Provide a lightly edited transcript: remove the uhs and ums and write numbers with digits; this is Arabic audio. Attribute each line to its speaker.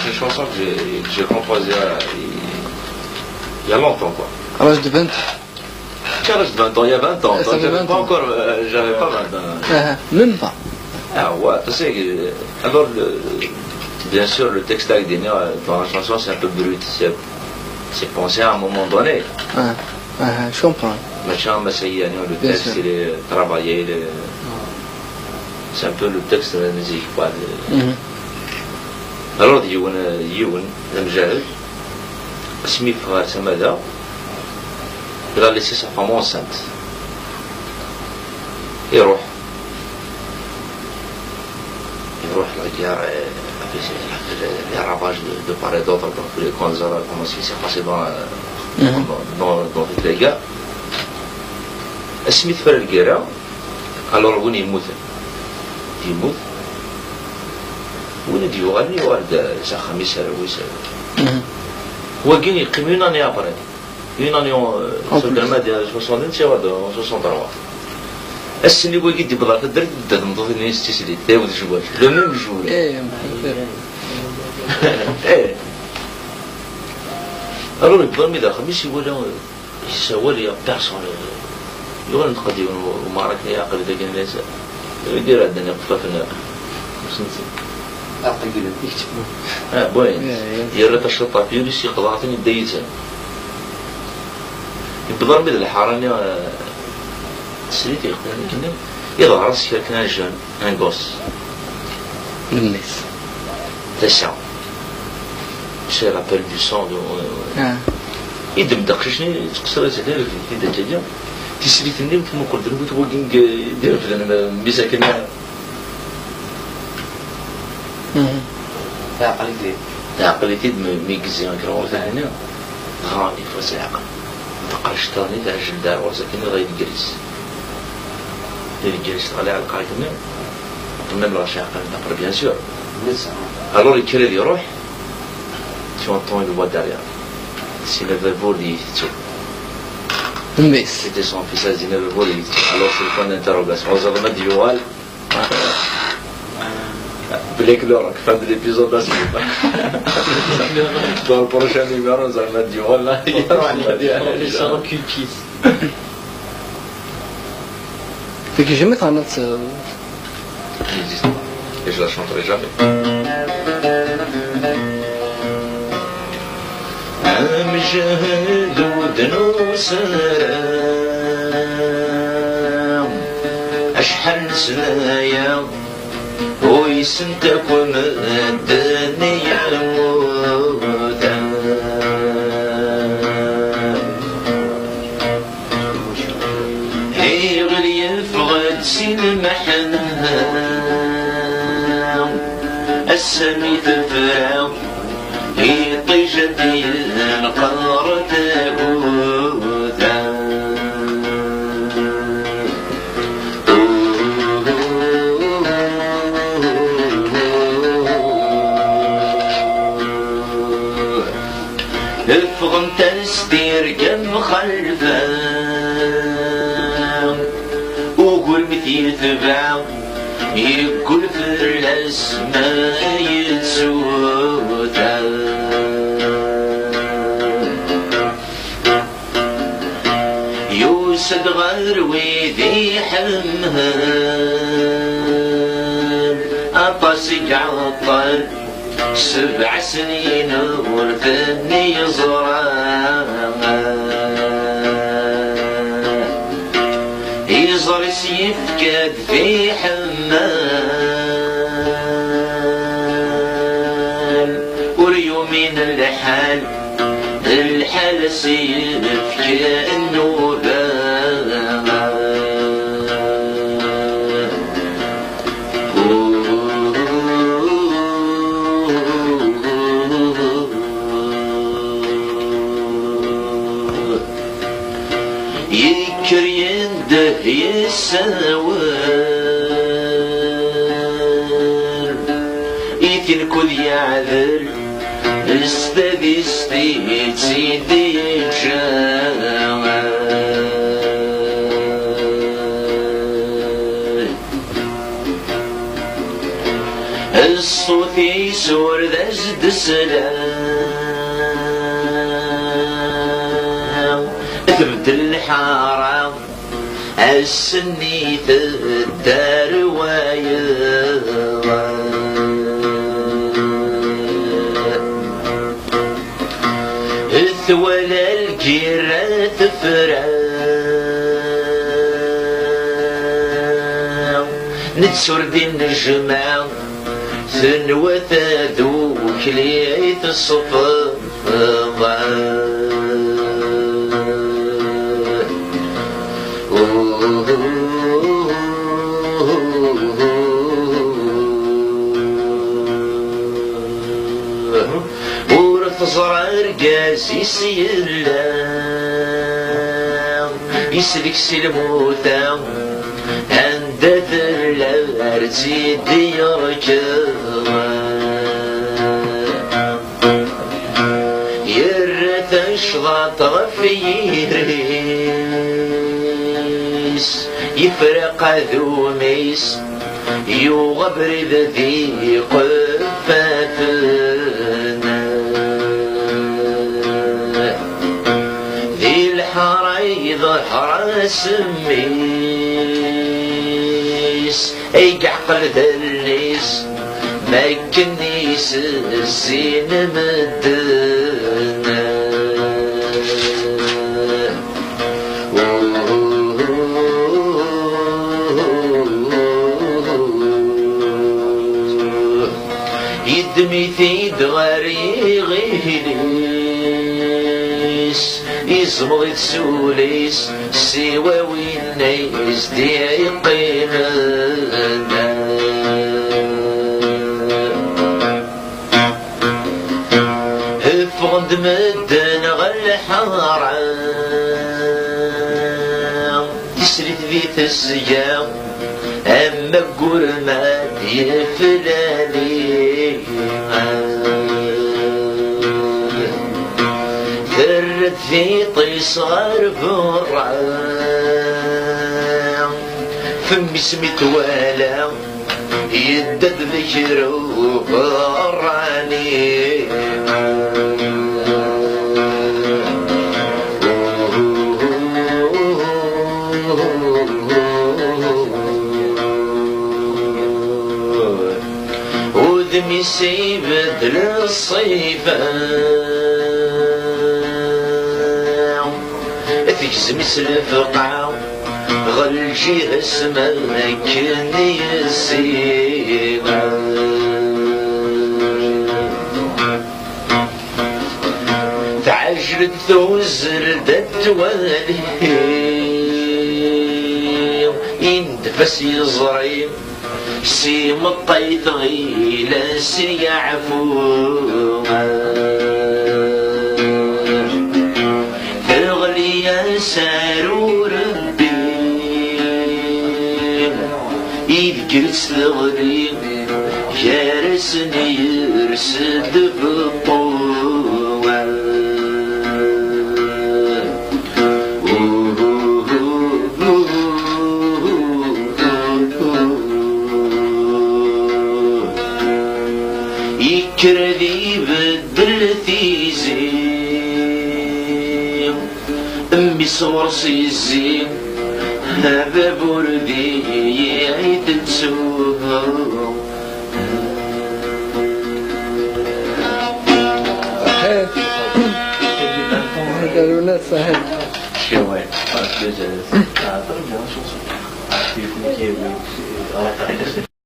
Speaker 1: c'est une chanson que j'ai composée il y a longtemps, quoi.
Speaker 2: À l'âge de 20 ans.
Speaker 1: À l'âge de 20 ans, il y a 20 ans.
Speaker 2: Ça fait 20 ans.
Speaker 1: J'avais pas 20 ans.
Speaker 2: Même pas.
Speaker 1: Ah ouais, tu sais, alors, bien sûr, le texte d'Agdénia dans la chanson, c'est un peu brut. C'est pensé à un moment donné.
Speaker 2: Je comprends.
Speaker 1: Machin, le texte, il est travaillé. C'est un peu le texte de la musique, quoi. Alors, يون المجاهد اسمي في غارسة ماذا il a laissé sa femme enceinte. يروح la guerre, les ravages de part et d'autre dans tous les coins de Zara, comment ce qui s'est passé dans toutes les guerres. اسمي في الجيرة alors وين يموت ولد يغني ولد ساخم يسال ويسال هو كاين يقيم une année après une année sur le mois de 62 ou 63 السني بغا كيدي بضاعة درت تنظف لي استسليت تاود جواج لو ميم جور alors يبقى ميدا خميس ولا يسوى لي بيرسون يغني نقدي ومعرك يا عقل ذاك الناس يدير عندنا قفافنا بوين يرى الشرطة بيوليس يقضعتني ديتها يبدأ رمي الحارة سريتي يقضعني كنا يظهر راسي كان جون ان غوس
Speaker 2: الناس
Speaker 1: تسعة سي رابيل دو سون يدم دقشني تقصر زين في دجاجة تسريتني ثم قلت له توقين دير فلان مساكن عقليتي ميكزي كراو ثاني غاني فاس العقل تقرش ثاني تاع الجلدار وساكن غير الجلس غالي على القايدنا قلنا بلا شي عقل نقر بيان سور alors il crée يروح tu entends une voix derrière c'est le verbe qui
Speaker 2: الناس
Speaker 1: c'était son fils a dit le verbe alors c'est le point d'interrogation on a dit ouais Black Lork, fin de l'épisode de la suite. Dans le prochain numéro, on va dire voilà,
Speaker 3: ils sont occultistes.
Speaker 2: Fait que jamais t'en as
Speaker 1: et je la chanterai jamais. أمجد ودنوسر أشحال نسلايا ويسنتكم الدنيا موتا يغلي فغد سلمحنا السمي تفرع يطيش ديال قارة هوتا افغم تستير كم خلفا وقول مثي ثبع يقول في الاسماء يتسوتا يوسد غير ويذي حمهان أطاسق عطر 7 سنين ورثني زرع يزر سيفكد في حمال واليومين الحال سيفك النوبة يساور يتن كذ يعذر استدي استيت سيدي جاور الصوت يسور ذا جد السلام تبدل الحارة السني الدار ويضا ولا الجيرة تفرع نتسور دي النجمة ثنوة ذوك ليت الصفا صغار قاسي سيلا يسلك سلموتا عند ثلار تزيد يركض يرث شلاط غفيريس يفرق ذوميس يغبر ذي قفاتنا ظهر سميس اي قعقل ذليس ما كنيس الزين مدنا يدمي ثيد غري غيليس يزمض يتسوليس سوا وينيس دي قيمنا فغد مدن غالحرام تسريت بيت السجام اما قول ما يفلالي في طيصار فرعان فمي سميت والا يدد ذكره فراني وذمي سيبت للصيفان تجزم الفقعة غلجي اسمك يسيغا تعجل توزر دتوالي يندفس يزري سيم الطيط غيلا سيعفو سارو ربي إذ جلس لغري جارسني يرسد بالطوال يكردي بدل ثيزي أمي صور سيزين هذا بردي يعيد تسوها
Speaker 2: قالوا لنا سهل
Speaker 3: شوي